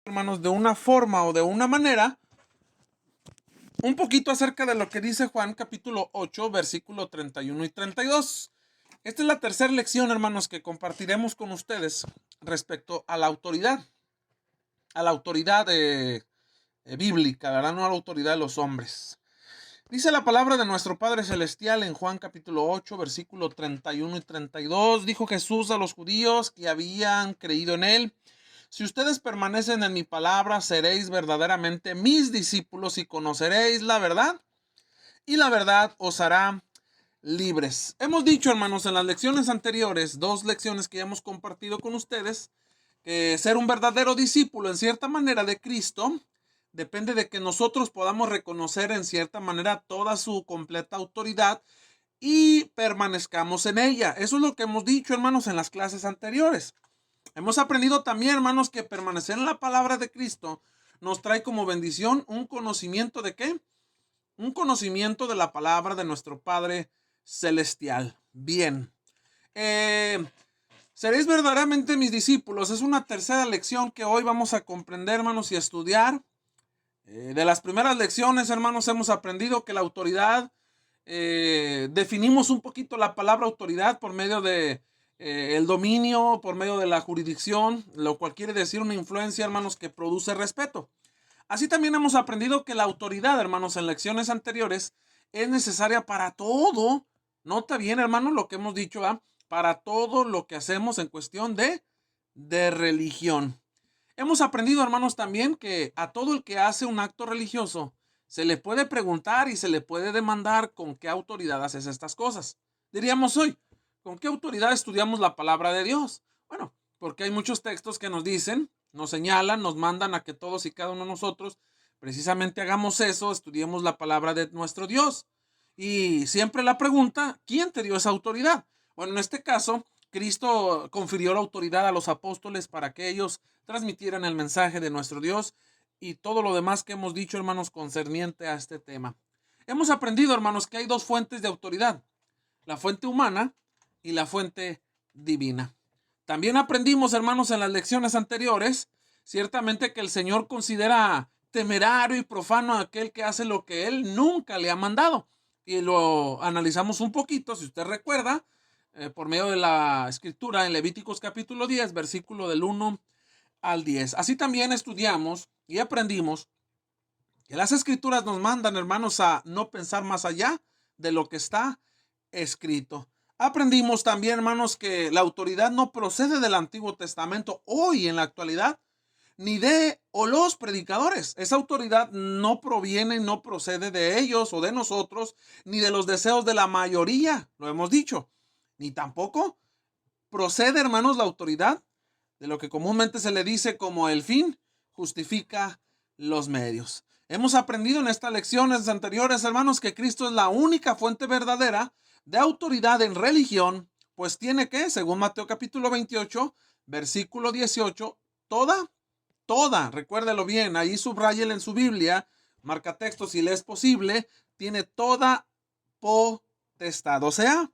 hermanos, de una forma o de una manera, un poquito acerca de lo que dice Juan capítulo 8, versículo 31 y 32. Esta es la tercera lección, hermanos, que compartiremos con ustedes respecto a la autoridad bíblica, ¿verdad? No a la autoridad de los hombres. Dice la palabra de nuestro Padre Celestial en Juan capítulo 8, versículo 31 y 32. Dijo Jesús a los judíos que habían creído en él: si ustedes permanecen en mi palabra, seréis verdaderamente mis discípulos y conoceréis la verdad, y la verdad os hará libres. Hemos dicho, hermanos, en las lecciones anteriores, dos lecciones que ya hemos compartido con ustedes, que ser un verdadero discípulo en cierta manera de Cristo depende de que nosotros podamos reconocer en cierta manera toda su completa autoridad y permanezcamos en ella. Eso es lo que hemos dicho, hermanos, en las clases anteriores. Hemos aprendido también, hermanos, que permanecer en la palabra de Cristo nos trae como bendición un conocimiento de ¿qué? Un conocimiento de la palabra de nuestro Padre Celestial. Bien. Seréis verdaderamente mis discípulos. Es una tercera lección que hoy vamos a comprender, hermanos, y a estudiar. De las primeras lecciones, hermanos, hemos aprendido que la autoridad, definimos un poquito la palabra autoridad por medio de el dominio, por medio de la jurisdicción, lo cual quiere decir una influencia, hermanos, que produce respeto. Así también hemos aprendido que la autoridad, hermanos, en lecciones anteriores es necesaria para todo. Nota bien, hermanos, lo que hemos dicho, ¿eh? Para todo lo que hacemos en cuestión de religión. Hemos aprendido, hermanos, también que a todo el que hace un acto religioso se le puede preguntar y se le puede demandar con qué autoridad haces estas cosas. Diríamos hoy, ¿con qué autoridad estudiamos la palabra de Dios? Bueno, porque hay muchos textos que nos dicen, nos señalan, nos mandan a que todos y cada uno de nosotros precisamente hagamos eso, estudiemos la palabra de nuestro Dios. Y siempre la pregunta, ¿quién te dio esa autoridad? Bueno, en este caso, Cristo confirió la autoridad a los apóstoles para que ellos transmitieran el mensaje de nuestro Dios y todo lo demás que hemos dicho, hermanos, concerniente a este tema. Hemos aprendido, hermanos, que hay dos fuentes de autoridad: la fuente humana y la fuente divina. También aprendimos, hermanos, en las lecciones anteriores, ciertamente que el Señor considera temerario y profano a aquel que hace lo que Él nunca le ha mandado. Y lo analizamos un poquito, si usted recuerda, por medio de la escritura en Levíticos capítulo 10, versículo del 1 al 10. Así también estudiamos y aprendimos que las escrituras nos mandan, hermanos, a no pensar más allá de lo que está escrito. Aprendimos también, hermanos, que la autoridad no procede del Antiguo Testamento hoy en la actualidad, ni de o los predicadores. Esa autoridad no proviene, no procede de ellos o de nosotros, ni de los deseos de la mayoría, lo hemos dicho, ni tampoco procede, hermanos, la autoridad de lo que comúnmente se le dice como el fin justifica los medios. Hemos aprendido en estas lecciones anteriores, hermanos, que Cristo es la única fuente verdadera de autoridad en religión, pues tiene que, según Mateo capítulo 28, versículo 18, recuérdelo bien, ahí subráyelo en su Biblia, marca texto si le es posible, tiene toda potestad, o sea,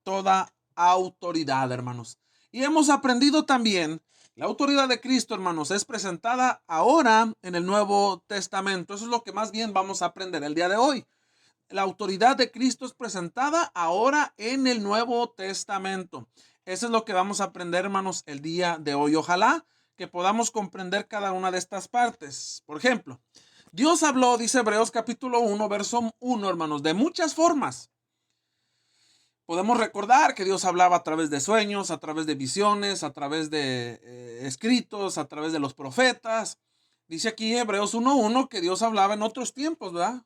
toda autoridad, hermanos. Y hemos aprendido también, la autoridad de Cristo, hermanos, es presentada ahora en el Nuevo Testamento. Eso es lo que más bien vamos a aprender el día de hoy. La autoridad de Cristo es presentada ahora en el Nuevo Testamento. Eso es lo que vamos a aprender, hermanos, el día de hoy. Ojalá que podamos comprender cada una de estas partes. Por ejemplo, Dios habló, dice Hebreos capítulo 1, verso 1, hermanos, de muchas formas. Podemos recordar que Dios hablaba a través de sueños, a través de visiones, a través de escritos, a través de los profetas. Dice aquí Hebreos 1:1 que Dios hablaba en otros tiempos, ¿verdad?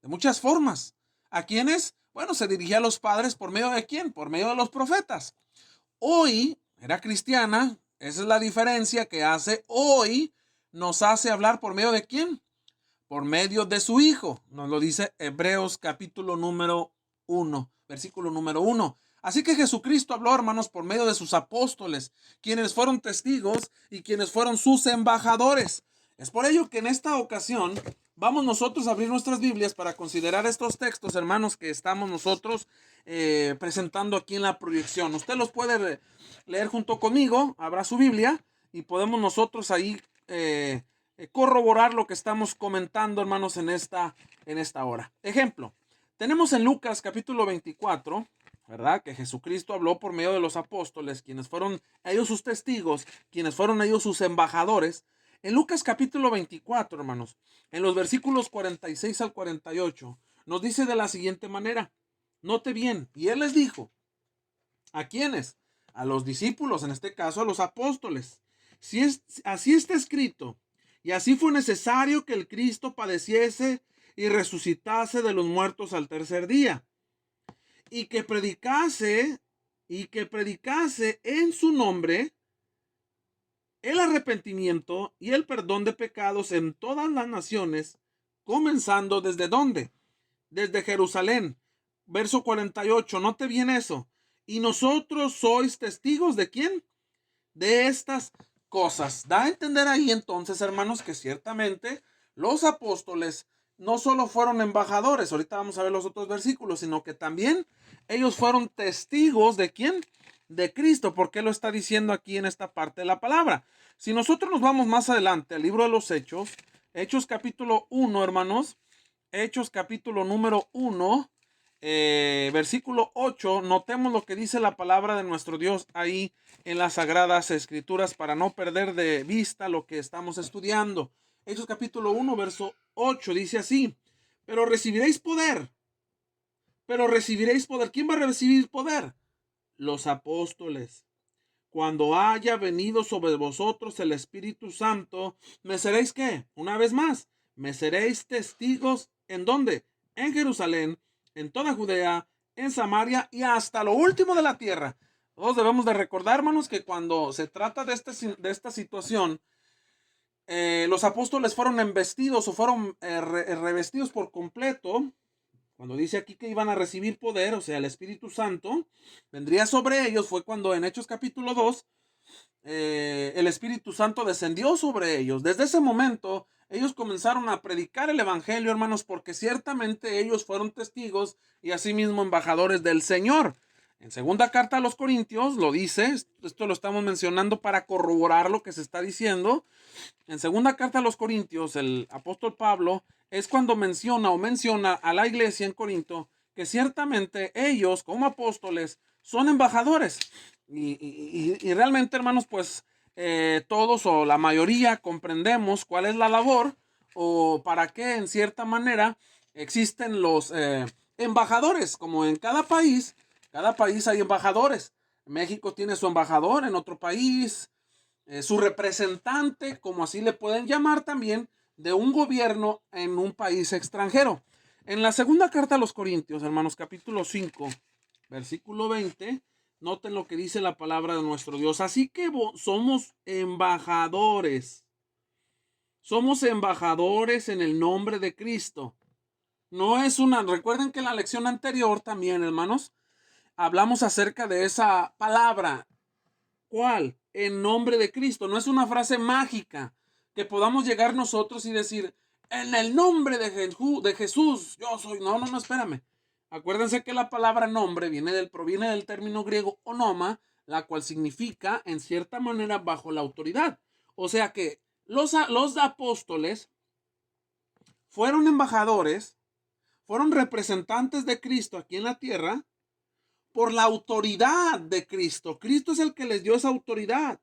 De muchas formas. ¿A quiénes? Bueno, se dirigía a los padres por medio de quién? Por medio de los profetas. Hoy era cristiana, esa es la diferencia que hace hoy, nos hace hablar por medio de quién? Por medio de su Hijo. Nos lo dice Hebreos capítulo número 1, versículo número 1. Así que Jesucristo habló, hermanos, por medio de sus apóstoles, quienes fueron testigos y quienes fueron sus embajadores. Es por ello que en esta ocasión vamos nosotros a abrir nuestras Biblias para considerar estos textos, hermanos, que estamos nosotros presentando aquí en la proyección. Usted los puede leer junto conmigo, abra su Biblia y podemos nosotros ahí corroborar lo que estamos comentando, hermanos, en esta hora. Ejemplo, tenemos en Lucas capítulo 24, ¿verdad? Que Jesucristo habló por medio de los apóstoles, quienes fueron ellos sus testigos, quienes fueron ellos sus embajadores. En Lucas capítulo 24, hermanos, en los versículos 46 al 48, nos dice de la siguiente manera. Note bien, y él les dijo, ¿a quiénes? A los discípulos, en este caso a los apóstoles. Así está escrito, y así fue necesario que el Cristo padeciese y resucitase de los muertos al tercer día, y que predicase en su nombre el arrepentimiento y el perdón de pecados en todas las naciones, comenzando ¿desde dónde? Desde Jerusalén. Verso 48, note bien eso. Y nosotros sois testigos ¿de quién? De estas cosas. Da a entender ahí entonces, hermanos, que ciertamente los apóstoles no solo fueron embajadores, ahorita vamos a ver los otros versículos, sino que también ellos fueron testigos ¿de quién? De Cristo. ¿Por qué lo está diciendo aquí en esta parte de la palabra? Si nosotros nos vamos más adelante al libro de los Hechos, Hechos capítulo 1, hermanos, Hechos capítulo número 1, versículo 8, notemos lo que dice la palabra de nuestro Dios ahí en las Sagradas Escrituras para no perder de vista lo que estamos estudiando. Hechos capítulo 1, verso 8 dice así, pero recibiréis poder. ¿Quién va a recibir poder? Los apóstoles. Cuando haya venido sobre vosotros el Espíritu Santo, ¿me seréis qué? Una vez más, me seréis testigos, ¿en dónde? En Jerusalén, en toda Judea, en Samaria y hasta lo último de la tierra. Todos debemos de recordar, hermanos, que cuando se trata de esta situación, los apóstoles fueron embestidos o fueron revestidos por completo. Cuando dice aquí que iban a recibir poder, o sea, el Espíritu Santo vendría sobre ellos, fue cuando en Hechos capítulo 2, el Espíritu Santo descendió sobre ellos. Desde ese momento, ellos comenzaron a predicar el Evangelio, hermanos, porque ciertamente ellos fueron testigos y asimismo embajadores del Señor. En segunda carta a los Corintios lo dice, esto lo estamos mencionando para corroborar lo que se está diciendo. En segunda carta a los Corintios, el apóstol Pablo es cuando menciona a la iglesia en Corinto que ciertamente ellos como apóstoles son embajadores. Y realmente, hermanos, pues todos o la mayoría comprendemos cuál es la labor o para qué en cierta manera existen los embajadores, como en cada país hay embajadores. México tiene su embajador en otro país, su representante, como así le pueden llamar también, de un gobierno en un país extranjero. En la segunda carta a los Corintios, hermanos, capítulo 5, versículo 20, noten lo que dice la palabra de nuestro Dios. Así que somos embajadores. Somos embajadores en el nombre de Cristo. No es recuerden que en la lección anterior también, hermanos, hablamos acerca de esa palabra. ¿Cuál? En nombre de Cristo. No es una frase mágica que podamos llegar nosotros y decir, en el nombre de Jesús, yo soy. No, espérame. Acuérdense que la palabra nombre proviene del término griego onoma, la cual significa, en cierta manera, bajo la autoridad. O sea que los apóstoles fueron embajadores, fueron representantes de Cristo aquí en la tierra, por la autoridad de Cristo. Cristo es el que les dio esa autoridad.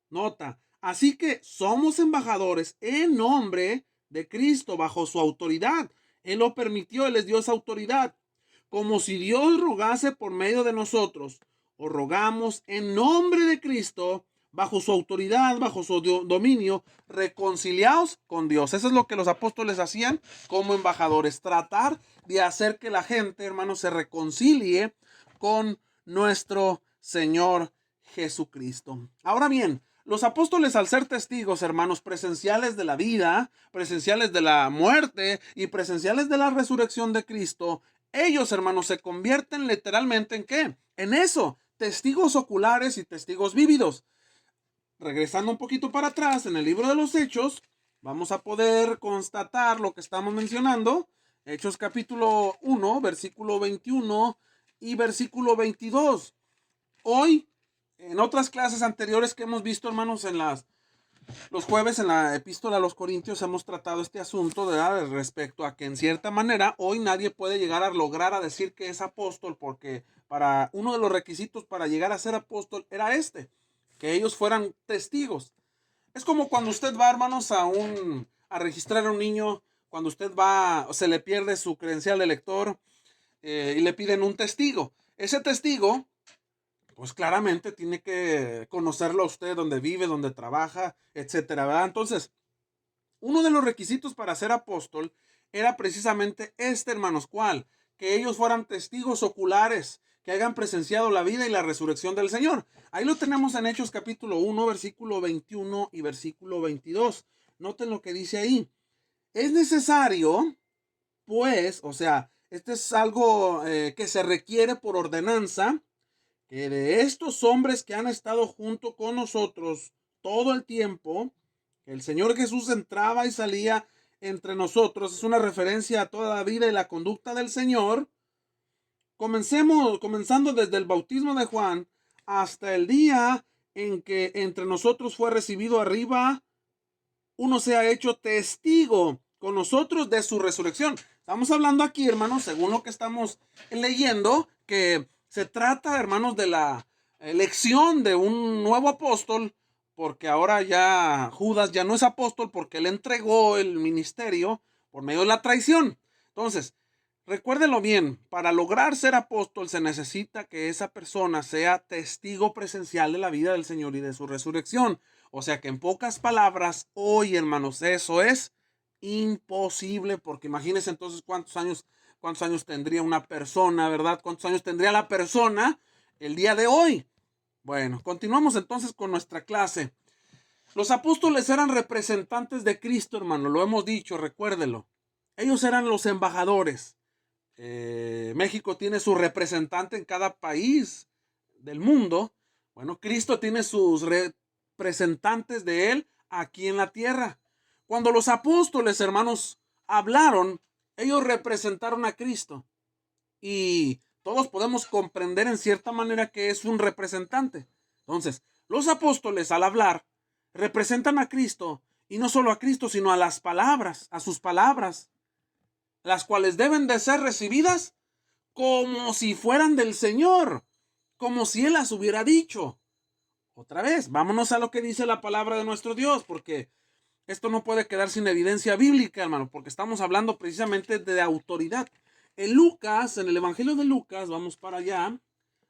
Nota, así que somos embajadores en nombre de Cristo, bajo su autoridad. Él lo permitió, Él les dio esa autoridad. Como si Dios rogase por medio de nosotros. O rogamos en nombre de Cristo, bajo su autoridad, bajo su dominio, reconciliados con Dios. Eso es lo que los apóstoles hacían como embajadores. Tratar de hacer que la gente, hermanos, se reconcilie con nuestro Señor Jesucristo. Ahora bien, los apóstoles, al ser testigos, hermanos, presenciales de la vida, presenciales de la muerte y presenciales de la resurrección de Cristo, ellos, hermanos, se convierten literalmente ¿en qué? En eso, testigos oculares y testigos vívidos. Regresando un poquito para atrás en el libro de los Hechos, vamos a poder constatar lo que estamos mencionando. Hechos capítulo 1, versículo 21 y versículo 22. Hoy, en otras clases anteriores que hemos visto, hermanos, en las Los jueves en la epístola a los Corintios hemos tratado este asunto, ¿verdad? Respecto a que en cierta manera hoy nadie puede llegar a lograr a decir que es apóstol, porque para uno de los requisitos para llegar a ser apóstol era que ellos fueran testigos. Es como cuando usted va, hermanos, a registrar a un niño, cuando usted va, se le pierde su credencial de lector y le piden un testigo. Ese testigo, pues claramente tiene que conocerlo a usted, donde vive, donde trabaja, etcétera, ¿verdad? Entonces, uno de los requisitos para ser apóstol era precisamente hermanos, ¿cuál? Que ellos fueran testigos oculares, que hayan presenciado la vida y la resurrección del Señor. Ahí lo tenemos en Hechos capítulo 1, versículo 21 y versículo 22. Noten lo que dice ahí. Es necesario, pues, o sea, este es algo que se requiere por ordenanza, que de estos hombres que han estado junto con nosotros todo el tiempo, el Señor Jesús entraba y salía entre nosotros, es una referencia a toda la vida y la conducta del Señor. Comenzando desde el bautismo de Juan hasta el día en que entre nosotros fue recibido arriba, uno se ha hecho testigo con nosotros de su resurrección. Estamos hablando aquí, hermanos, según lo que estamos leyendo, que se trata, hermanos, de la elección de un nuevo apóstol, porque ahora ya Judas ya no es apóstol porque él entregó el ministerio por medio de la traición. Entonces, recuérdelo bien, para lograr ser apóstol se necesita que esa persona sea testigo presencial de la vida del Señor y de su resurrección. O sea que en pocas palabras, hoy, hermanos, eso es imposible, porque imagínense entonces cuántos años tendría una persona, ¿verdad? ¿Cuántos años tendría la persona el día de hoy? Bueno, continuamos entonces con nuestra clase. Los apóstoles eran representantes de Cristo, hermano, lo hemos dicho, recuérdelo. Ellos eran los embajadores. México tiene su representante en cada país del mundo. Bueno, Cristo tiene sus representantes de él aquí en la tierra. Cuando los apóstoles, hermanos, hablaron, ellos representaron a Cristo. Y todos podemos comprender en cierta manera que es un representante. Entonces, los apóstoles al hablar representan a Cristo, y no solo a Cristo, sino a las palabras, a sus palabras, las cuales deben de ser recibidas como si fueran del Señor, como si Él las hubiera dicho. Otra vez, vámonos a lo que dice la palabra de nuestro Dios, porque esto no puede quedar sin evidencia bíblica, hermano, porque estamos hablando precisamente de autoridad. En Lucas, en el Evangelio de Lucas, vamos para allá,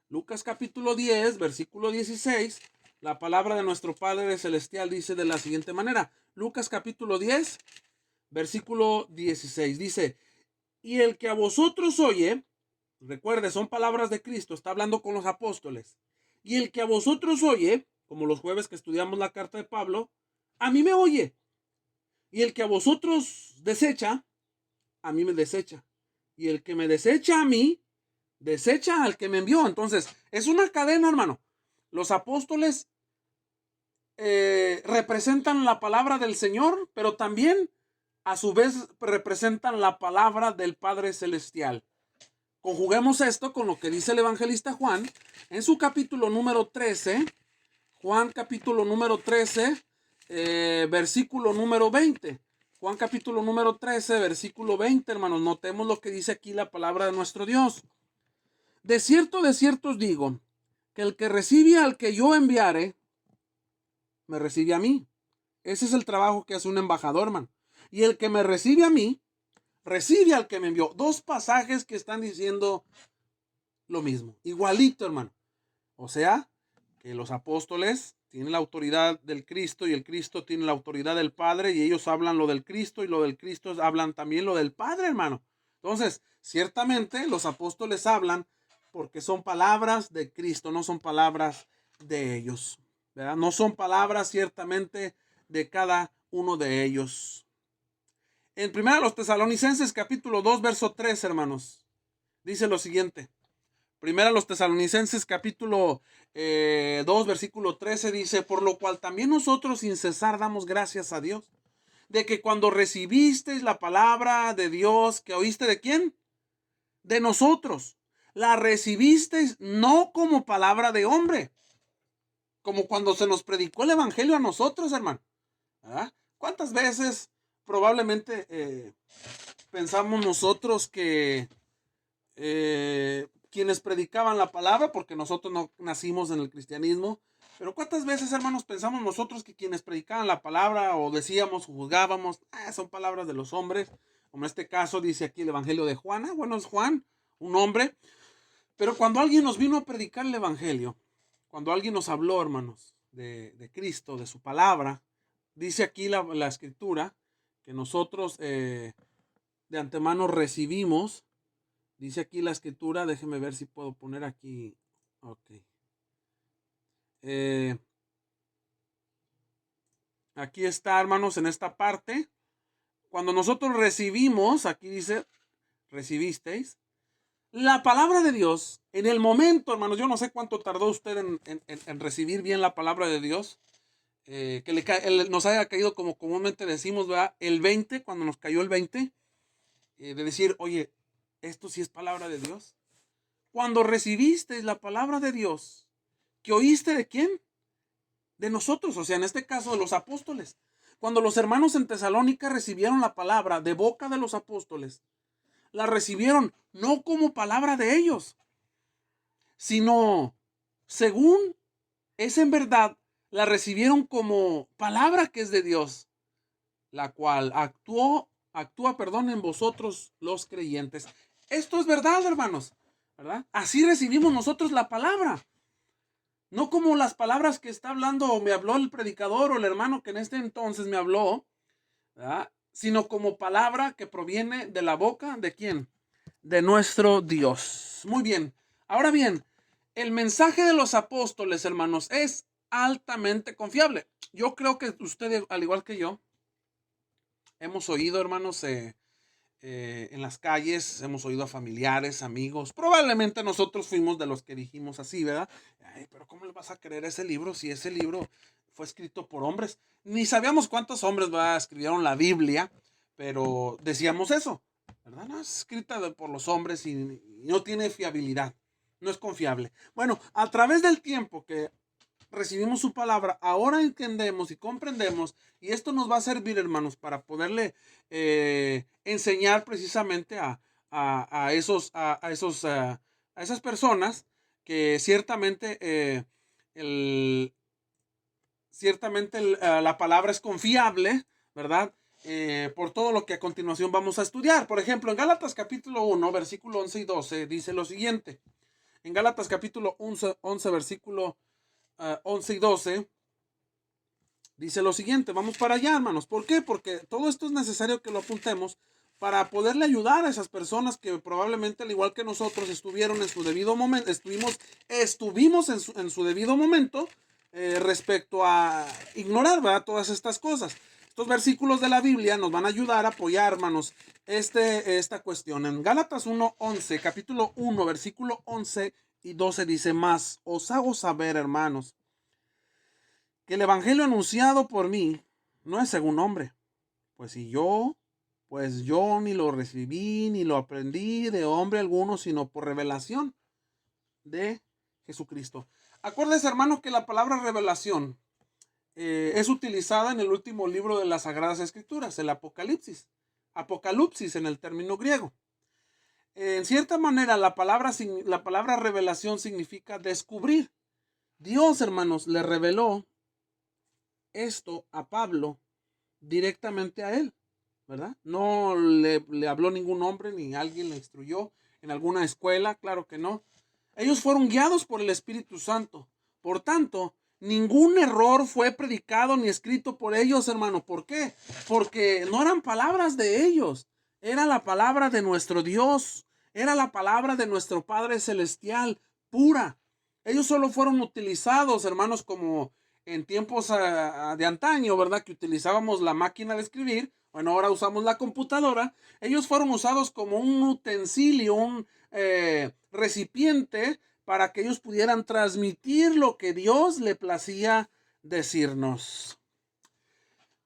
Lucas capítulo 10, versículo 16, la palabra de nuestro Padre Celestial dice de la siguiente manera. Lucas capítulo 10, versículo 16, dice, y el que a vosotros oye, recuerde, son palabras de Cristo, está hablando con los apóstoles, y el que a vosotros oye, como los jueves que estudiamos la carta de Pablo, a mí me oye, y el que a vosotros desecha, a mí me desecha, y el que me desecha a mí, desecha al que me envió. Entonces, es una cadena, hermano. Los apóstoles representan la palabra del Señor, pero también a su vez representan la palabra del Padre Celestial. Conjuguemos esto con lo que dice el evangelista Juan en su capítulo número 13, Juan capítulo número 13, versículo número 20. Juan capítulo número 13, versículo 20, hermanos. Notemos lo que dice aquí la palabra de nuestro Dios. De cierto os digo, que el que recibe al que yo enviare, me recibe a mí. Ese es el trabajo que hace un embajador, hermano. Y el que me recibe a mí, recibe al que me envió. Dos pasajes que están diciendo lo mismo. Igualito, hermano. O sea, que los apóstoles tienen la autoridad del Cristo y el Cristo tiene la autoridad del Padre, y ellos hablan lo del Cristo y lo del Cristo hablan también lo del Padre, hermano. Entonces, ciertamente los apóstoles hablan porque son palabras de Cristo, no son palabras de ellos, ¿verdad? No son palabras ciertamente de cada uno de ellos. En 1 Tesalonicenses capítulo 2, verso 3, hermanos, dice lo siguiente. 1 Tesalonicenses capítulo 2, versículo 13 dice, por lo cual también nosotros sin cesar damos gracias a Dios, de que cuando recibisteis la palabra de Dios, que oíste de quién, de nosotros, la recibisteis no como palabra de hombre, como cuando se nos predicó el evangelio a nosotros, hermano. ¿verdad? ¿Cuántas veces probablemente pensamos nosotros que quienes predicaban la palabra, porque nosotros no nacimos en el cristianismo, pero cuántas veces, hermanos, pensamos nosotros que quienes predicaban la palabra o decíamos, juzgábamos, son palabras de los hombres, como en este caso dice aquí el Evangelio de Juan, bueno, es Juan, un hombre, pero cuando alguien nos vino a predicar el Evangelio, cuando alguien nos habló, hermanos, de Cristo, de su palabra, dice aquí la escritura, que nosotros de antemano recibimos. Dice aquí la escritura, déjeme ver si puedo poner aquí. Ok. Aquí está, hermanos, en esta parte. Cuando nosotros recibimos, aquí dice, recibisteis, la palabra de Dios, en el momento, hermanos, yo no sé cuánto tardó usted en recibir bien la palabra de Dios, que nos haya caído como comúnmente decimos, ¿verdad? El 20, cuando nos cayó el 20, de decir, oye, esto sí es palabra de Dios. Cuando recibiste la palabra de Dios, ¿que oíste de quién? De nosotros, o sea, en este caso de los apóstoles. Cuando los hermanos en Tesalónica recibieron la palabra de boca de los apóstoles, la recibieron no como palabra de ellos, sino según es en verdad, la recibieron como palabra que es de Dios, la cual actúa, perdón, en vosotros los creyentes. Esto es verdad, hermanos, ¿verdad? Así recibimos nosotros la palabra. No como las palabras que está hablando o me habló el predicador o el hermano que en este entonces me habló, ¿verdad? Sino como palabra que proviene de la boca de ¿quién? De nuestro Dios. Muy bien. Ahora bien, el mensaje de los apóstoles, hermanos, es altamente confiable. Yo creo que ustedes, al igual que yo, hemos oído, hermanos, en las calles, hemos oído a familiares, amigos. Probablemente nosotros fuimos de los que dijimos así, ¿verdad? Ay, pero ¿cómo le vas a creer ese libro si ese libro fue escrito por hombres? Ni sabíamos cuántos hombres, ¿verdad?, escribieron la Biblia, pero decíamos eso, ¿verdad? No, es escrita por los hombres y no tiene fiabilidad, no es confiable. Bueno, a través del tiempo que recibimos su palabra, ahora entendemos y comprendemos, y esto nos va a servir, hermanos, para poderle enseñar precisamente a esas personas que ciertamente, la palabra es confiable, ¿verdad? Por todo lo que a continuación vamos a estudiar. Por ejemplo, en Gálatas capítulo 1, versículo 11 y 12, dice lo siguiente. En Gálatas capítulo 11 versículo 11 y 12, dice lo siguiente. Vamos para allá, hermanos. ¿Por qué? Porque todo esto es necesario que lo apuntemos para poderle ayudar a esas personas que probablemente, al igual que nosotros, estuvieron en su debido momento, estuvimos en su debido momento respecto a ignorar, ¿verdad?, todas estas cosas. Estos versículos de la Biblia nos van a ayudar a apoyar, hermanos, esta cuestión. En Gálatas 1:11, capítulo 1, versículo 11 y 12 dice: más os hago saber, hermanos, que el evangelio anunciado por mí no es según hombre, pues yo ni lo recibí ni lo aprendí de hombre alguno, sino por revelación de Jesucristo. Acuérdense, hermanos, que la palabra revelación es utilizada en el último libro de las Sagradas Escrituras, el Apocalipsis. Apocalipsis en el término griego. En cierta manera, la palabra revelación significa descubrir. Dios, hermanos, le reveló esto a Pablo directamente a él, ¿verdad? No le habló ningún hombre, ni alguien le instruyó en alguna escuela, claro que no. Ellos fueron guiados por el Espíritu Santo. Por tanto, ningún error fue predicado ni escrito por ellos, hermano. ¿Por qué? Porque no eran palabras de ellos. Era la palabra de nuestro Dios. Era la palabra de nuestro Padre Celestial, pura. Ellos solo fueron utilizados, hermanos, como en tiempos de antaño, ¿verdad?, que utilizábamos la máquina de escribir. Bueno, ahora usamos la computadora. Ellos fueron usados como un utensilio, un recipiente para que ellos pudieran transmitir lo que Dios le placía decirnos.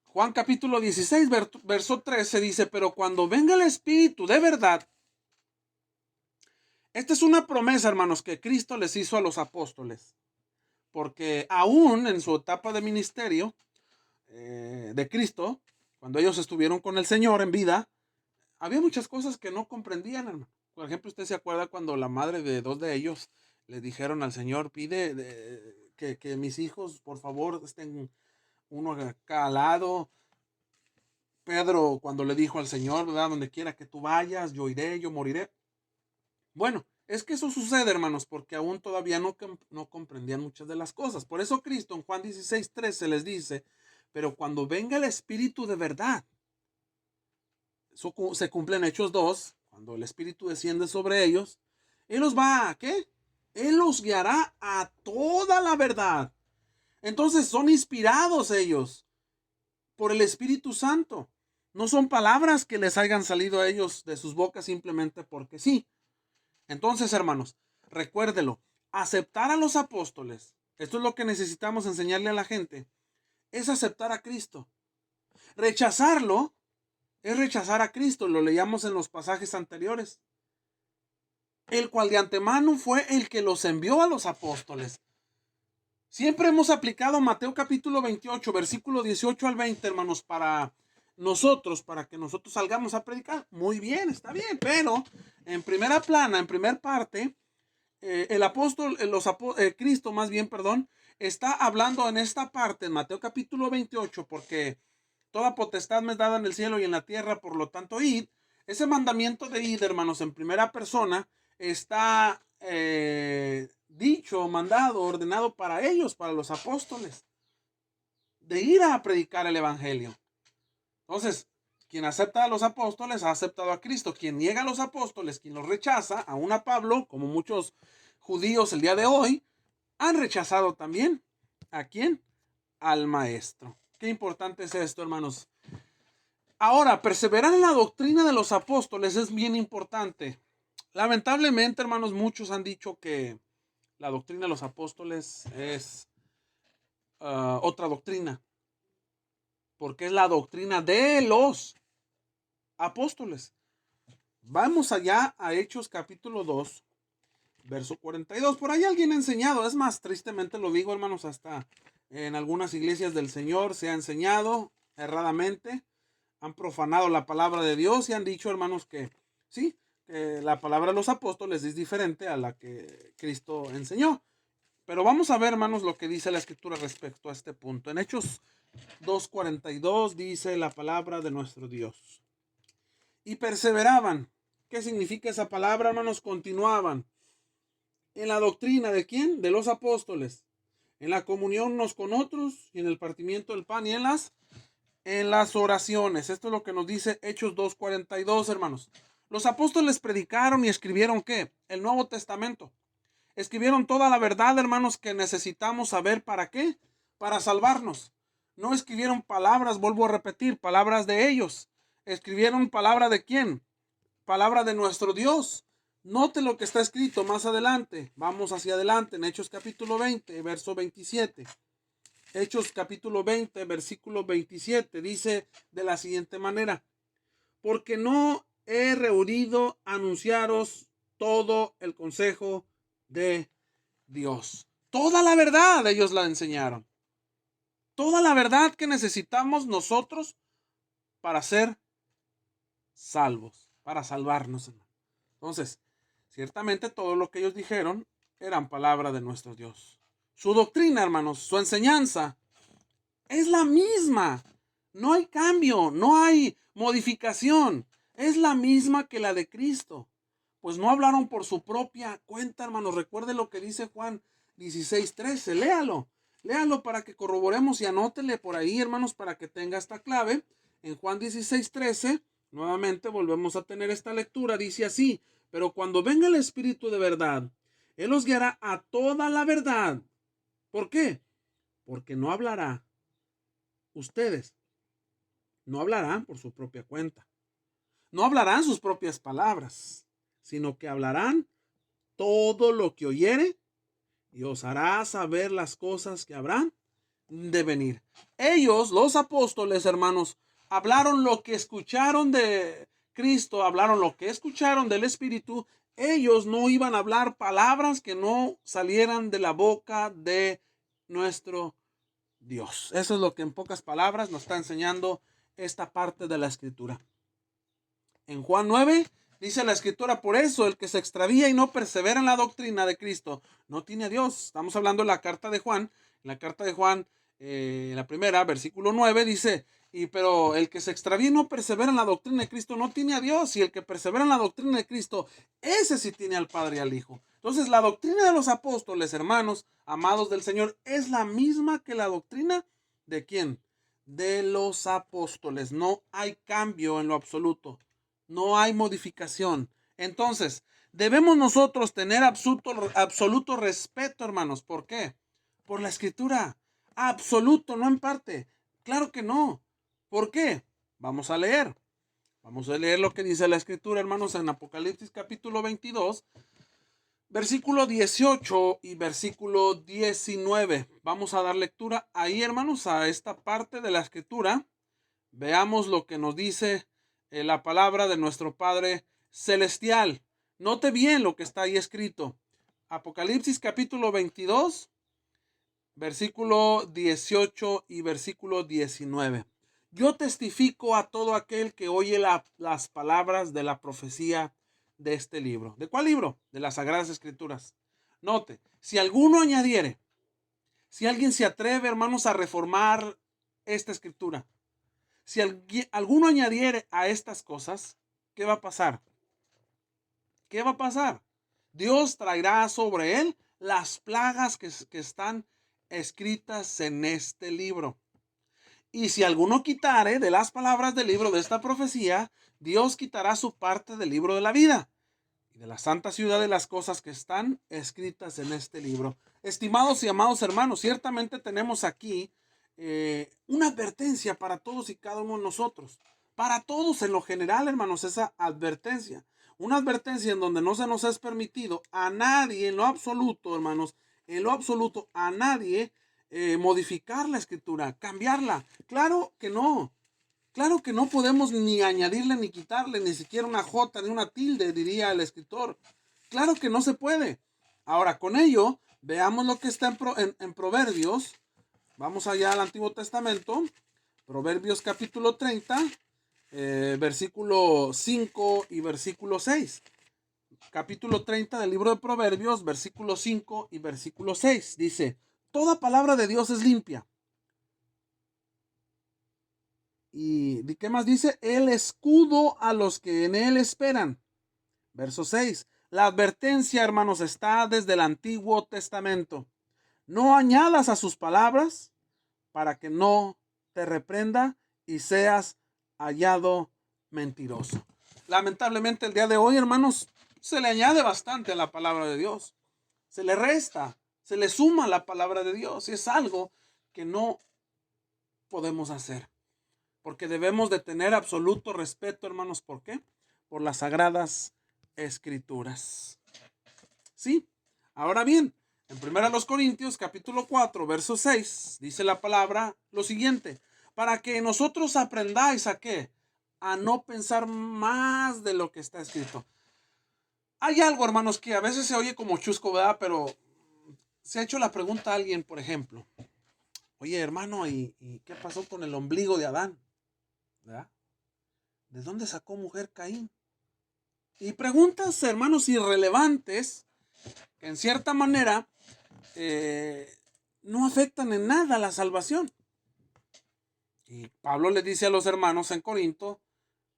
Juan capítulo 16, verso 13 dice: pero cuando venga el Espíritu de verdad. Esta es una promesa, hermanos, que Cristo les hizo a los apóstoles, porque aún en su etapa de ministerio, de Cristo, cuando ellos estuvieron con el Señor en vida, había muchas cosas que no comprendían, hermano. Por ejemplo, usted se acuerda cuando la madre de dos de ellos le dijeron al Señor, pide que mis hijos, por favor, estén uno acá al lado. Pedro, cuando le dijo al Señor, ¿verdad? Donde quiera que tú vayas, yo iré, yo moriré. Bueno, es que eso sucede, hermanos, porque aún todavía no comprendían muchas de las cosas. Por eso Cristo en Juan 16:13 les dice, pero cuando venga el Espíritu de verdad, eso se cumple en Hechos 2, cuando el Espíritu desciende sobre ellos, Él los va a, ¿qué? Él los guiará a toda la verdad. Entonces son inspirados ellos por el Espíritu Santo. No son palabras que les hayan salido a ellos de sus bocas simplemente porque sí. Entonces, hermanos, recuérdelo, aceptar a los apóstoles, esto es lo que necesitamos enseñarle a la gente, es aceptar a Cristo. Rechazarlo es rechazar a Cristo, lo leíamos en los pasajes anteriores, el cual de antemano fue el que los envió a los apóstoles. Siempre hemos aplicado Mateo capítulo 28, versículo 18 al 20, hermanos, para que nosotros salgamos a predicar. Muy bien, está bien, pero en primera plana, en primer parte, el apóstol, Cristo más bien, perdón, está hablando en esta parte, en Mateo capítulo 28, porque toda potestad me es dada en el cielo y en la tierra, por lo tanto, id. Ese mandamiento de id, hermanos, en primera persona, está dicho, mandado, ordenado para ellos, para los apóstoles, de ir a predicar el evangelio. Entonces, quien acepta a los apóstoles ha aceptado a Cristo. Quien niega a los apóstoles, quien los rechaza, aún a Pablo, como muchos judíos el día de hoy, han rechazado también. ¿A quién? Al maestro. Qué importante es esto, hermanos. Ahora, perseverar en la doctrina de los apóstoles es bien importante. Lamentablemente, hermanos, muchos han dicho que la doctrina de los apóstoles es otra doctrina, porque es la doctrina de los apóstoles. Vamos allá a Hechos capítulo 2, verso 42. Por ahí alguien ha enseñado, es más, tristemente lo digo, hermanos, hasta en algunas iglesias del Señor se ha enseñado erradamente, han profanado la palabra de Dios y han dicho, hermanos, que sí, que la palabra de los apóstoles es diferente a la que Cristo enseñó. Pero vamos a ver, hermanos, lo que dice la Escritura respecto a este punto. En Hechos 2:42 dice la palabra de nuestro Dios. Y perseveraban. ¿Qué significa esa palabra, hermanos? Continuaban en la doctrina de ¿quién? De los apóstoles, en la comunión unos con otros y en el partimiento del pan y en las oraciones. Esto es lo que nos dice Hechos 2:42, hermanos. Los apóstoles predicaron y escribieron ¿qué? El Nuevo Testamento. Escribieron toda la verdad, hermanos, que necesitamos saber. ¿Para qué? Para salvarnos. No escribieron palabras, vuelvo a repetir, palabras de ellos. Escribieron palabra de ¿quién? Palabra de nuestro Dios. Note lo que está escrito más adelante. Vamos hacia adelante en Hechos capítulo 20, verso 27. Hechos capítulo 20, versículo 27. Dice de la siguiente manera. Porque no he reunido a anunciaros todo el consejo de Dios. Toda la verdad ellos la enseñaron. Toda la verdad que necesitamos nosotros para ser salvos, para salvarnos. Entonces, ciertamente todo lo que ellos dijeron eran palabra de nuestro Dios. Su doctrina, hermanos, su enseñanza es la misma. No hay cambio, no hay modificación. Es la misma que la de Cristo. Pues no hablaron por su propia cuenta, hermanos. Recuerde lo que dice Juan 16:13. Léalo para que corroboremos y anótele por ahí, hermanos, para que tenga esta clave. En Juan 16:13, nuevamente volvemos a tener esta lectura. Dice así, pero cuando venga el Espíritu de verdad, Él os guiará a toda la verdad. ¿Por qué? Porque no hablará. Ustedes no hablarán por su propia cuenta. No hablarán sus propias palabras, sino que hablarán todo lo que oyere y os hará saber las cosas que habrán de venir. Ellos, los apóstoles, hermanos, hablaron lo que escucharon de Cristo, hablaron lo que escucharon del Espíritu. Ellos no iban a hablar palabras que no salieran de la boca de nuestro Dios. Eso es lo que en pocas palabras nos está enseñando esta parte de la Escritura. En Juan 9 dice la Escritura: por eso el que se extravía y no persevera en la doctrina de Cristo no tiene a Dios. Estamos hablando de la carta de Juan. En la carta de Juan, la primera, versículo 9, dice: pero el que se extravía y no persevera en la doctrina de Cristo no tiene a Dios. Y el que persevera en la doctrina de Cristo, ese sí tiene al Padre y al Hijo. Entonces, la doctrina de los apóstoles, hermanos, amados del Señor, es la misma que la doctrina ¿de quién? De los apóstoles. No hay cambio en lo absoluto. No hay modificación. Entonces, debemos nosotros tener absoluto respeto, hermanos. ¿Por qué? Por la Escritura. Absoluto, no en parte. Claro que no. ¿Por qué? Vamos a leer. Vamos a leer lo que dice la Escritura, hermanos, en Apocalipsis capítulo 22, versículo 18 y versículo 19. Vamos a dar lectura ahí, hermanos, a esta parte de la Escritura. Veamos lo que nos dice la palabra de nuestro Padre Celestial. Note bien lo que está ahí escrito. Apocalipsis capítulo 22, versículo 18 y versículo 19. Yo testifico a todo aquel que oye las palabras de la profecía de este libro. ¿De cuál libro? De las Sagradas Escrituras. Note, si alguno añadiere, si alguien se atreve, hermanos, a reformar esta escritura, si alguno añadiere a estas cosas, ¿qué va a pasar? ¿Qué va a pasar? Dios traerá sobre él las plagas que están escritas en este libro. Y si alguno quitare de las palabras del libro de esta profecía, Dios quitará su parte del libro de la vida y de la santa ciudad de las cosas que están escritas en este libro. Estimados y amados hermanos, ciertamente tenemos aquí una advertencia para todos y cada uno de nosotros. Para todos en lo general, hermanos, esa advertencia. Una advertencia en donde no se nos es permitido a nadie, en lo absoluto, hermanos, en lo absoluto, a nadie modificar la escritura, cambiarla. Claro que no. Claro que no podemos ni añadirle ni quitarle, ni siquiera una jota ni una tilde, diría el escritor. Claro que no se puede. Ahora, con ello, veamos lo que está en Proverbios. Vamos allá al Antiguo Testamento. Proverbios capítulo 30, versículo 5 y versículo 6. Capítulo 30 del libro de Proverbios, versículo 5 y versículo 6. Dice: toda palabra de Dios es limpia. ¿Y de qué más dice? El escudo a los que en él esperan. Verso 6. La advertencia, hermanos, está desde el Antiguo Testamento. No añadas a sus palabras para que no te reprenda y seas hallado mentiroso. Lamentablemente el día de hoy, hermanos, se le añade bastante a la palabra de Dios. Se le resta, se le suma la palabra de Dios. Y es algo que no podemos hacer. Porque debemos de tener absoluto respeto, hermanos. ¿Por qué? Por las Sagradas Escrituras. ¿Sí? Ahora bien, en 1 Corintios capítulo 4, verso 6, dice la palabra lo siguiente: para que nosotros aprendáis a qué, a no pensar más de lo que está escrito. Hay algo, hermanos, que a veces se oye como chusco, ¿verdad? Pero se ha hecho la pregunta a alguien, por ejemplo: oye, hermano, ¿y qué pasó con el ombligo de Adán? ¿Verdad? ¿De dónde sacó mujer Caín? Y preguntas, hermanos, irrelevantes que en cierta manera no afectan en nada la salvación. Y Pablo le dice a los hermanos en Corinto: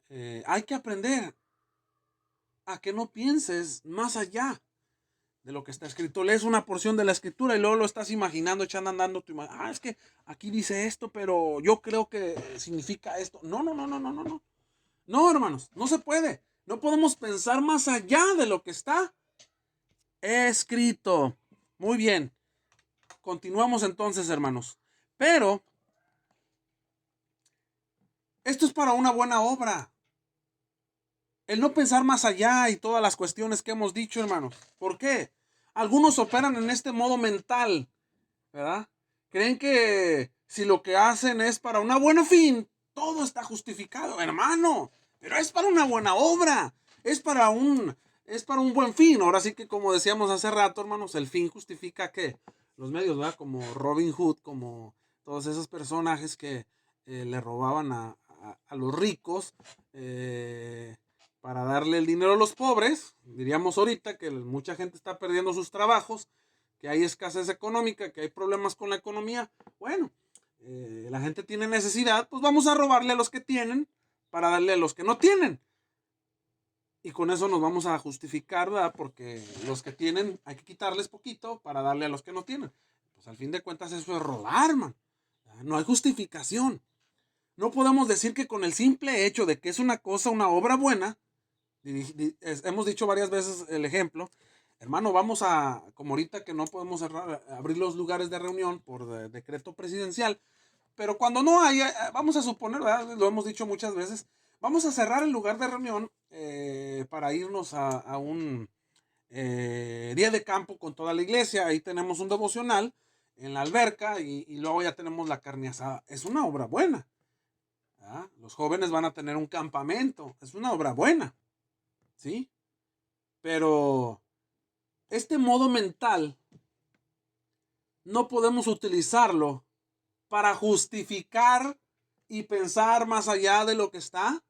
hay que aprender a que no pienses más allá de lo que está escrito. Lees una porción de la escritura y luego lo estás imaginando, echando andando tu imagen. Es que aquí dice esto, pero yo creo que significa esto. No. No, hermanos, no se puede. No podemos pensar más allá de lo que está escrito. Muy bien. Continuamos entonces, hermanos. Pero esto es para una buena obra. El no pensar más allá y todas las cuestiones que hemos dicho, hermanos. ¿Por qué? Algunos operan en este modo mental, ¿verdad? Creen que si lo que hacen es para una buena fin, todo está justificado, hermano. Pero es para una buena obra. Es para un buen fin. Ahora sí que, como decíamos hace rato, hermanos, el fin justifica ¿qué? Los medios, ¿verdad? Como Robin Hood, como todos esos personajes que le robaban a los ricos para darle el dinero a los pobres. Diríamos ahorita que mucha gente está perdiendo sus trabajos, que hay escasez económica, que hay problemas con la economía. Bueno, la gente tiene necesidad, pues vamos a robarle a los que tienen para darle a los que no tienen. Y con eso nos vamos a justificar, ¿verdad? Porque los que tienen hay que quitarles poquito para darle a los que no tienen. Pues al fin de cuentas eso es robar, man. No hay justificación. No podemos decir que con el simple hecho de que es una cosa, una obra buena, hemos dicho varias veces el ejemplo, hermano, vamos a, como ahorita que no podemos abrir los lugares de reunión por decreto presidencial, pero cuando no hay, vamos a suponer, ¿verdad? Lo hemos dicho muchas veces, vamos a cerrar el lugar de reunión para irnos a un día de campo con toda la iglesia. Ahí tenemos un devocional en la alberca y luego ya tenemos la carne asada. Es una obra buena. ¿Ah? Los jóvenes van a tener un campamento. Es una obra buena. ¿Sí? Pero este modo mental no podemos utilizarlo para justificar y pensar más allá de lo que está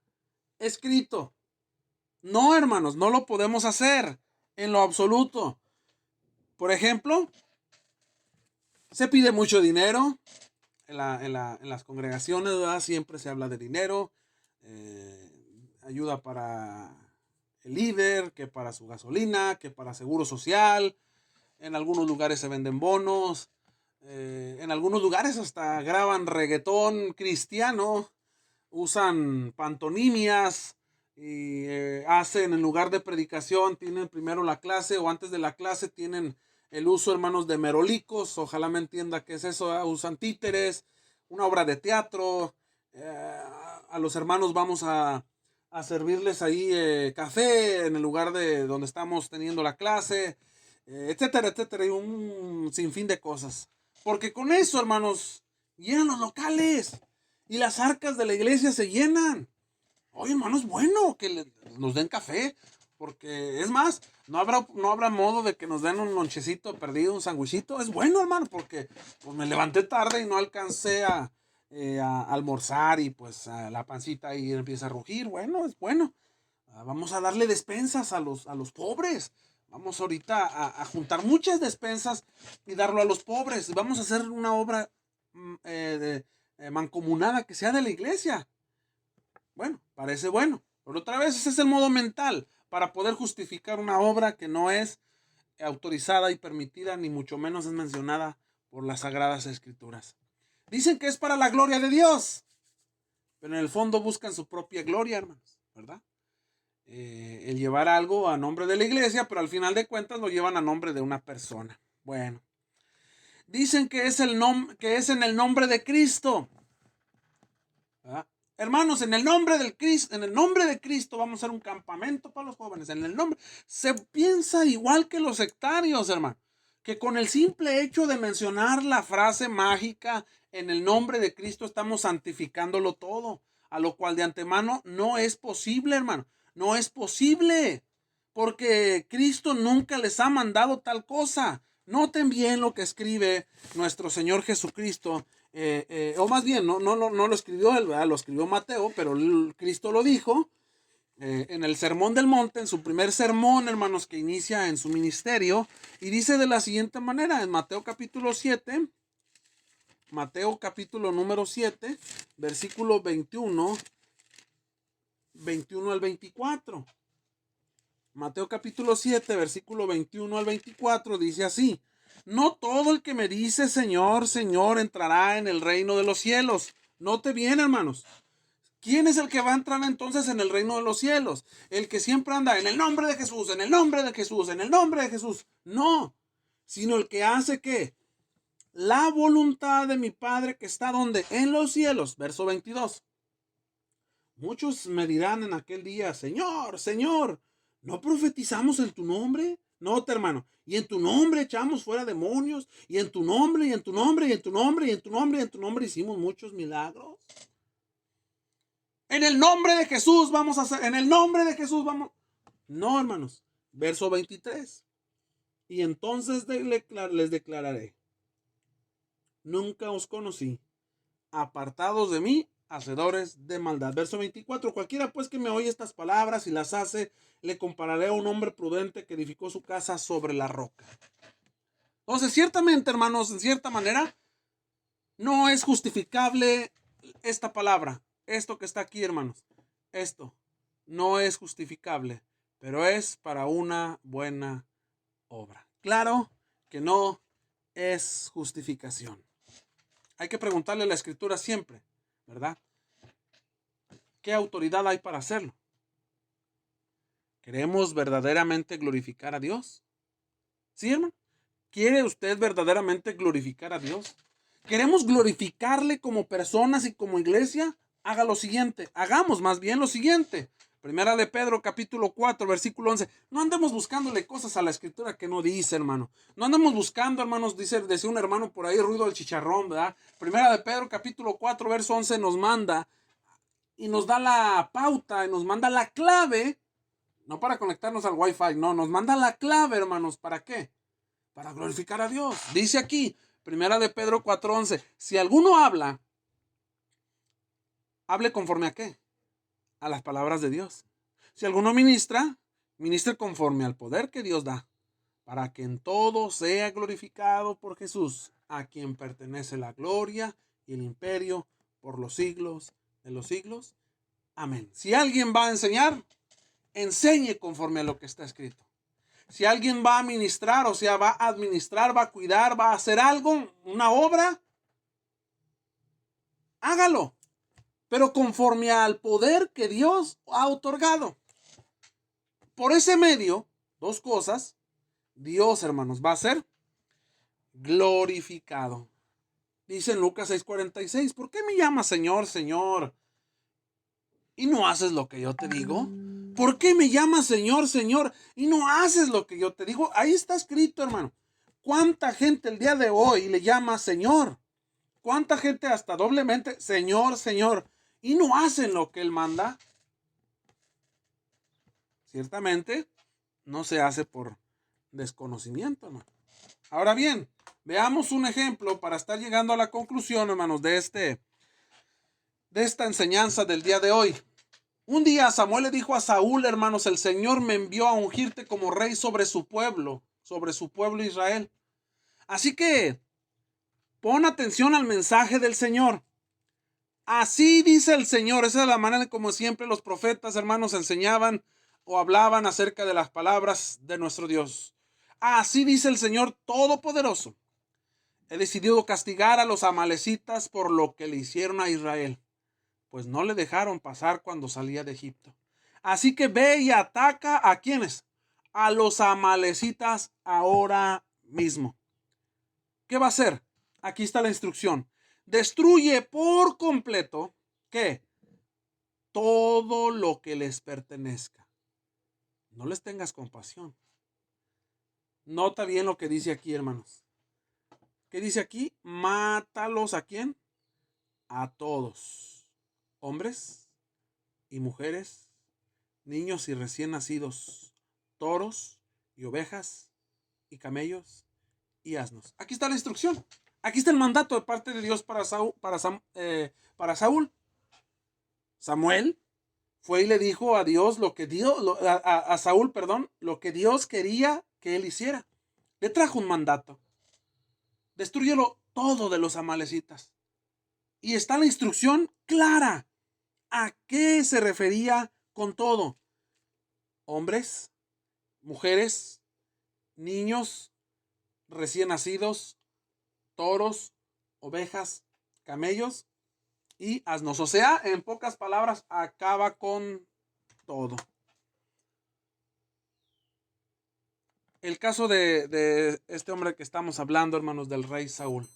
escrito. No, hermanos, no lo podemos hacer en lo absoluto. Por ejemplo, se pide mucho dinero en las congregaciones, ¿verdad? Siempre se habla de dinero, ayuda para el líder, que para su gasolina, que para seguro social. En algunos lugares se venden bonos, en algunos lugares hasta graban reggaetón cristiano, usan pantonimias y hacen en lugar de predicación, tienen primero la clase o antes de la clase tienen el uso, hermanos, de merolicos. Ojalá me entienda qué es eso. Usan títeres, una obra de teatro. A los hermanos vamos a servirles ahí café en el lugar de donde estamos teniendo la clase, etcétera, etcétera, y un sinfín de cosas. Porque con eso, hermanos, llenan los locales y las arcas de la iglesia se llenan. Oye, hermano, es bueno que nos den café, porque es más, no habrá modo de que nos den un lonchecito perdido, un sandwichito. Es bueno, hermano, porque pues, me levanté tarde y no alcancé a almorzar y pues la pancita ahí empieza a rugir. Bueno, es bueno. Vamos a darle despensas a los pobres. Vamos ahorita juntar muchas despensas y darlo a los pobres. Vamos a hacer una obra mancomunada que sea de la iglesia. Bueno, parece bueno. Pero otra vez ese es el modo mental para poder justificar una obra que no es autorizada y permitida, ni mucho menos es mencionada por las Sagradas Escrituras. Dicen que es para la gloria de Dios, pero en el fondo buscan su propia gloria, hermanos, ¿verdad? El llevar algo a nombre de la iglesia, pero al final de cuentas lo llevan a nombre de una persona. Bueno, dicen que es en el nombre de Cristo. ¿Verdad? Hermanos, en el nombre de Cristo vamos a hacer un campamento para los jóvenes. En el nombre se piensa igual que los sectarios, hermano, que con el simple hecho de mencionar la frase mágica en el nombre de Cristo estamos santificándolo todo, a lo cual de antemano no es posible, hermano. No es posible, porque Cristo nunca les ha mandado tal cosa. Noten bien lo que escribe nuestro Señor Jesucristo, o más bien, no lo escribió él, ¿verdad? Lo escribió Mateo, pero Cristo lo dijo en el Sermón del Monte, en su primer sermón, hermanos, que inicia en su ministerio, y dice de la siguiente manera, en Mateo capítulo 7, Mateo capítulo número 7, versículo 21 al 24. Mateo capítulo 7, versículo 21 al 24, dice así: no todo el que me dice Señor, Señor entrará en el reino de los cielos. Note bien, hermanos. ¿Quién es el que va a entrar entonces en el reino de los cielos? El que siempre anda en el nombre de Jesús, en el nombre de Jesús, en el nombre de Jesús. No, sino el que hace ¿qué? La voluntad de mi Padre que está donde? En los cielos. Verso 22. Muchos me dirán en aquel día: Señor, Señor, ¿no profetizamos en tu nombre? No, hermano. Y en tu nombre echamos fuera demonios. Y en tu nombre, y en tu nombre, y en tu nombre, y en tu nombre, y en tu nombre hicimos muchos milagros. En el nombre de Jesús vamos a hacer. En el nombre de Jesús vamos. No, hermanos. Verso 23. Y entonces les declararé: nunca os conocí. apartados de mí, hacedores de maldad. Verso 24, cualquiera pues que me oye estas palabras y las hace, le compararé a un hombre prudente que edificó su casa sobre la roca. Entonces, ciertamente, hermanos, en cierta manera, no es justificable esta palabra. Esto que está aquí, hermanos, esto no es justificable, pero es para una buena obra. Claro que no es justificación. Hay que preguntarle a la Escritura siempre, ¿verdad? ¿Qué autoridad hay para hacerlo? ¿Queremos verdaderamente glorificar a Dios? ¿Sí, hermano? ¿Quiere usted verdaderamente glorificar a Dios? ¿Queremos glorificarle como personas y como iglesia? Haga lo siguiente, hagamos más bien lo siguiente. Primera de Pedro, capítulo 4, versículo 11. No andemos buscándole cosas a la Escritura que no dice, hermano. No andemos buscando, hermanos, decía un hermano por ahí, ruido del chicharrón, ¿verdad? Primera de Pedro, capítulo 4, verso 11 nos manda y nos da la pauta y nos manda la clave, no para conectarnos al Wi-Fi, no, nos manda la clave, hermanos. ¿Para qué? Para glorificar a Dios. Dice aquí, Primera de Pedro 4:11, si alguno habla, hable conforme a qué? A las palabras de Dios. Si alguno ministra, ministre conforme al poder que Dios da, para que en todo sea glorificado por Jesús, a quien pertenece la gloria y el imperio por los siglos de los siglos. Amén. Si alguien va a enseñar, enseñe conforme a lo que está escrito. Si alguien va a ministrar, o sea, va a administrar, va a cuidar, va a hacer algo, una obra, hágalo, pero conforme al poder que Dios ha otorgado. Por ese medio, dos cosas, Dios, hermanos, va a ser glorificado. Dice en Lucas 6:46, ¿por qué me llamas Señor, Señor, y no haces lo que yo te digo? ¿Por qué me llamas Señor, Señor, y no haces lo que yo te digo? Ahí está escrito, hermano. ¿Cuánta gente el día de hoy le llama Señor? ¿Cuánta gente hasta doblemente Señor, Señor, y no hacen lo que Él manda? Ciertamente no se hace por desconocimiento, hermano. Ahora bien, veamos un ejemplo para estar llegando a la conclusión, hermanos, de esta enseñanza del día de hoy. Un día Samuel le dijo a Saúl, hermanos, el Señor me envió a ungirte como rey sobre su pueblo Israel. Así que pon atención al mensaje del Señor. Así dice el Señor. Esa es la manera como siempre los profetas, hermanos, enseñaban o hablaban acerca de las palabras de nuestro Dios. Así dice el Señor Todopoderoso. He decidido castigar a los amalecitas por lo que le hicieron a Israel, pues no le dejaron pasar cuando salía de Egipto. Así que ve y ataca ¿a quiénes? A los amalecitas ahora mismo. ¿Qué va a hacer? Aquí está la instrucción. Destruye por completo, ¿qué? Todo lo que les pertenezca. No les tengas compasión. Nota bien lo que dice aquí, hermanos. ¿Qué dice aquí? Mátalos ¿a quién? A todos. Hombres y mujeres, niños y recién nacidos, toros y ovejas y camellos y asnos. Aquí está la instrucción. Aquí está el mandato de parte de Dios para Saúl. Samuel fue y le dijo a Dios a Saúl, lo que Dios quería que él hiciera. Le trajo un mandato. Destrúyelo todo de los amalecitas. Y está la instrucción clara. ¿A qué se refería con todo? Hombres, mujeres, niños, recién nacidos, toros, ovejas, camellos y asnos. O sea, en pocas palabras, acaba con todo. El caso de este hombre que estamos hablando, hermanos, del rey Saúl.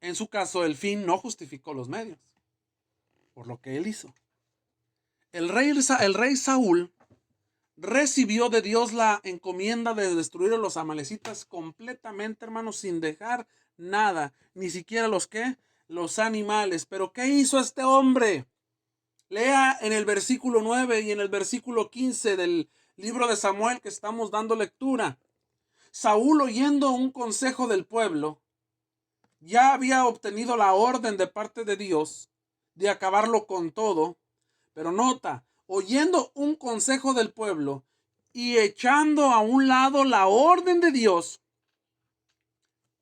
En su caso, el fin no justificó los medios, por lo que él hizo. El rey Saúl recibió de Dios la encomienda de destruir a los amalecitas completamente, hermanos, sin dejar nada, ni siquiera los animales. Pero ¿qué hizo este hombre? Lea en el versículo 9 y en el versículo 15 del libro de Samuel que estamos dando lectura. Saúl, oyendo un consejo del pueblo, ya había obtenido la orden de parte de Dios de acabarlo con todo, pero nota, oyendo un consejo del pueblo y echando a un lado la orden de Dios,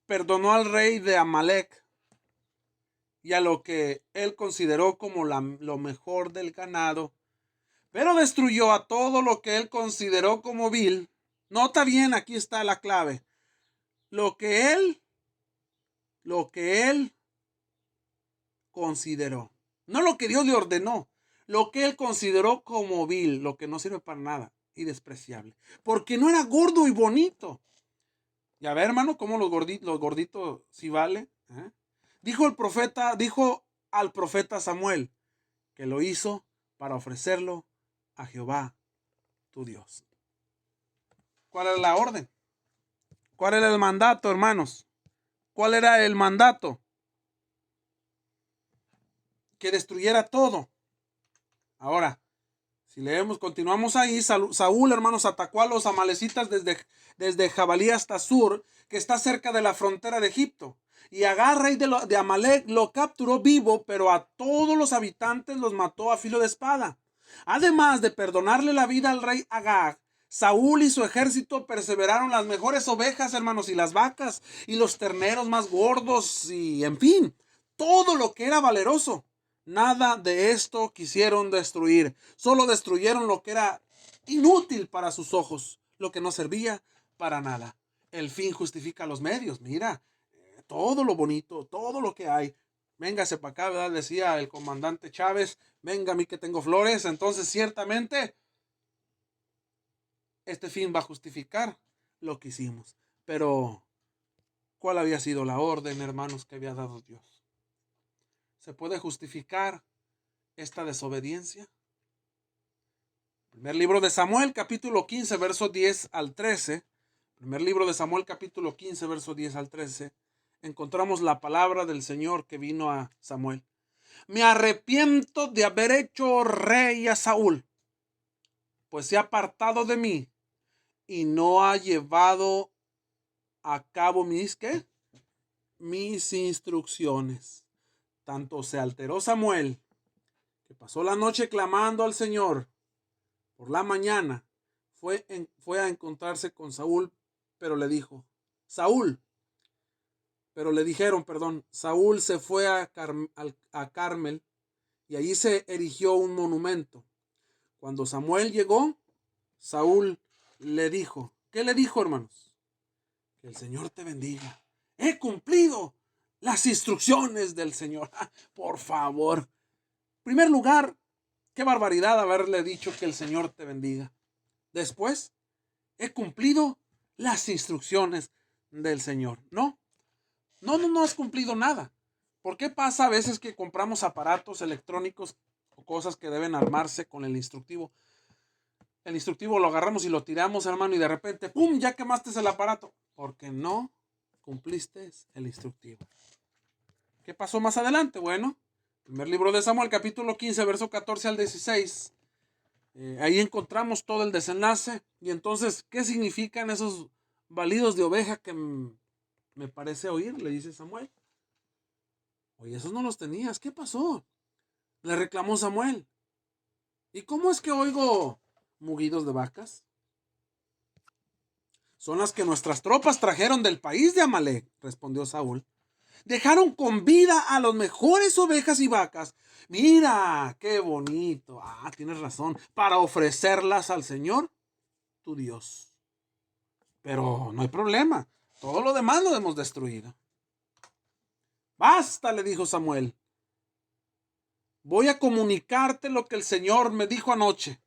perdonó al rey de Amalek y a lo que él consideró como lo mejor del ganado, pero destruyó a todo lo que él consideró como vil. Nota bien, aquí está la clave. Lo que él consideró. No lo que Dios le ordenó. Lo que él consideró como vil, lo que no sirve para nada y despreciable. Porque no era gordo y bonito. Ya ver, hermano, cómo los gorditos sí vale. ¿Eh? Dijo al profeta Samuel que lo hizo para ofrecerlo a Jehová, tu Dios. ¿Cuál era la orden? ¿Cuál era el mandato, hermanos? ¿Cuál era el mandato? Que destruyera todo. Ahora, si leemos, continuamos ahí, Saúl, hermanos, atacó a los amalecitas desde Jabalí hasta Sur, que está cerca de la frontera de Egipto. Y Agar, rey de Amalek, lo capturó vivo, pero a todos los habitantes los mató a filo de espada. Además de perdonarle la vida al rey Agag, Saúl y su ejército perseveraron las mejores ovejas, hermanos, y las vacas, y los terneros más gordos, y en fin, todo lo que era valeroso. Nada de esto quisieron destruir. Solo destruyeron lo que era inútil para sus ojos, lo que no servía para nada. El fin justifica los medios. Mira, todo lo bonito, todo lo que hay. Véngase para acá, ¿verdad? Decía el comandante Chávez, venga a mí que tengo flores. Entonces, ciertamente, este fin va a justificar lo que hicimos. Pero, ¿cuál había sido la orden, hermanos, que había dado Dios? ¿Se puede justificar esta desobediencia? Primer libro de Samuel, capítulo 15, verso 10 al 13. Primer libro de Samuel, capítulo 15, verso 10 al 13. Encontramos la palabra del Señor que vino a Samuel. Me arrepiento de haber hecho rey a Saúl, pues se ha apartado de mí y no ha llevado a cabo mis instrucciones. Tanto se alteró Samuel, que pasó la noche clamando al Señor. Por la mañana fue a encontrarse con Saúl, pero le dijeron, Saúl se fue a Carmel y allí se erigió un monumento. Cuando Samuel llegó, Saúl le dijo, ¿qué le dijo, hermanos? Que el Señor te bendiga. He cumplido las instrucciones del Señor. Por favor. En primer lugar, qué barbaridad haberle dicho que el Señor te bendiga. Después, he cumplido las instrucciones del Señor. No has cumplido nada. ¿Por qué pasa a veces que compramos aparatos electrónicos o cosas que deben armarse con el instructivo? El instructivo lo agarramos y lo tiramos, hermano, y de repente, ¡pum!, ya quemaste el aparato. Porque no cumpliste el instructivo. ¿Qué pasó más adelante? Bueno, primer libro de Samuel, capítulo 15, verso 14 al 16. Ahí encontramos todo el desenlace. Y entonces, ¿qué significan esos balidos de oveja que me parece oír? Le dice Samuel. Oye, esos no los tenías. ¿Qué pasó? Le reclamó Samuel. ¿Y cómo es que oigo mugidos de vacas? Son las que nuestras tropas trajeron del país de Amalek, respondió Saúl. Dejaron con vida a las mejores ovejas y vacas. Mira, qué bonito. Tienes razón. Para ofrecerlas al Señor, tu Dios. Pero no hay problema. Todo lo demás lo hemos destruido. Basta, le dijo Samuel. Voy a comunicarte lo que el Señor me dijo anoche.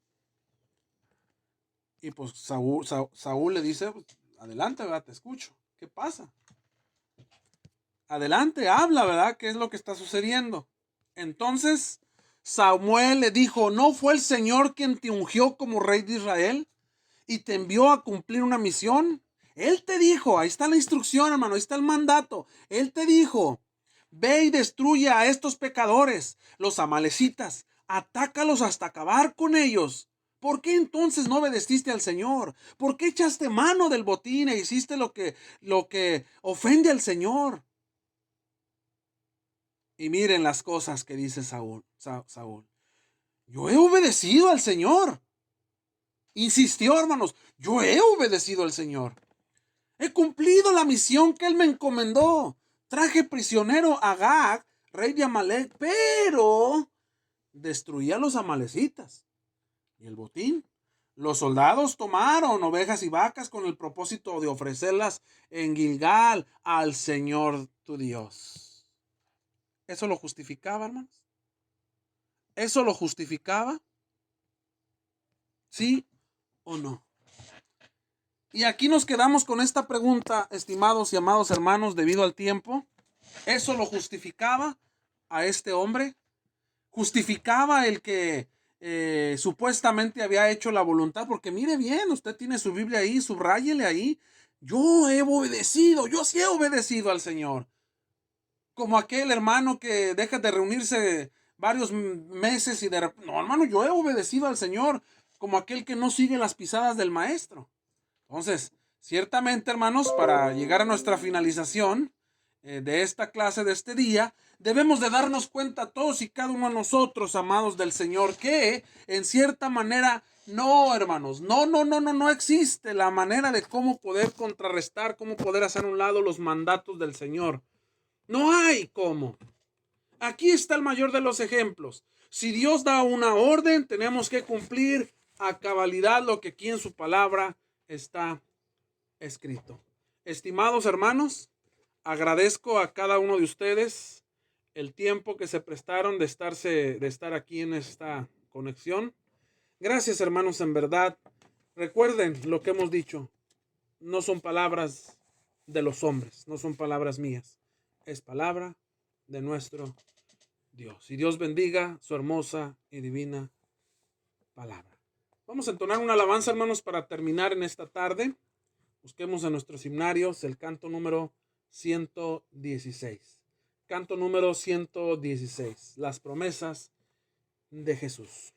Y pues Saúl le dice, adelante, ¿verdad? Te escucho. ¿Qué pasa? Adelante, habla, ¿verdad? ¿Qué es lo que está sucediendo? Entonces Samuel le dijo, ¿no fue el Señor quien te ungió como rey de Israel y te envió a cumplir una misión? Él te dijo, ahí está la instrucción, hermano, ahí está el mandato. Él te dijo, ve y destruye a estos pecadores, los amalecitas, atácalos hasta acabar con ellos. ¿Por qué entonces no obedeciste al Señor? ¿Por qué echaste mano del botín e hiciste lo que ofende al Señor? Y miren las cosas que dice Saúl. Yo he obedecido al Señor. Insistió, hermanos, yo he obedecido al Señor. He cumplido la misión que Él me encomendó. Traje prisionero a Agag, rey de Amalek, pero destruí a los amalecitas. Y el botín. Los soldados tomaron ovejas y vacas con el propósito de ofrecerlas en Gilgal al Señor tu Dios. ¿Eso lo justificaba, hermanos? ¿Eso lo justificaba? ¿Sí o no? Y aquí nos quedamos con esta pregunta, estimados y amados hermanos, debido al tiempo. ¿Eso lo justificaba a este hombre? ¿Justificaba el que supuestamente había hecho la voluntad? Porque mire bien, usted tiene su Biblia ahí, subráyele ahí. Yo sí he obedecido al Señor. Como aquel hermano que deja de reunirse varios meses y no, hermano, yo he obedecido al Señor. Como aquel que no sigue las pisadas del maestro. Entonces, ciertamente, hermanos, para llegar a nuestra finalización de esta clase, de este día, debemos de darnos cuenta todos y cada uno de nosotros, amados del Señor, que en cierta manera, no, hermanos, no existe la manera de cómo poder contrarrestar, cómo poder hacer a un lado los mandatos del Señor. No hay cómo. Aquí está el mayor de los ejemplos. Si Dios da una orden, tenemos que cumplir a cabalidad lo que aquí en su palabra está escrito. Estimados hermanos, agradezco a cada uno de ustedes el tiempo que se prestaron de estar aquí en esta conexión. Gracias, hermanos, en verdad. Recuerden lo que hemos dicho. No son palabras de los hombres, no son palabras mías. Es palabra de nuestro Dios. Y Dios bendiga su hermosa y divina palabra. Vamos a entonar una alabanza, hermanos, para terminar en esta tarde. Busquemos en nuestros himnarios el canto número 116. Canto número 116. Las promesas de Jesús.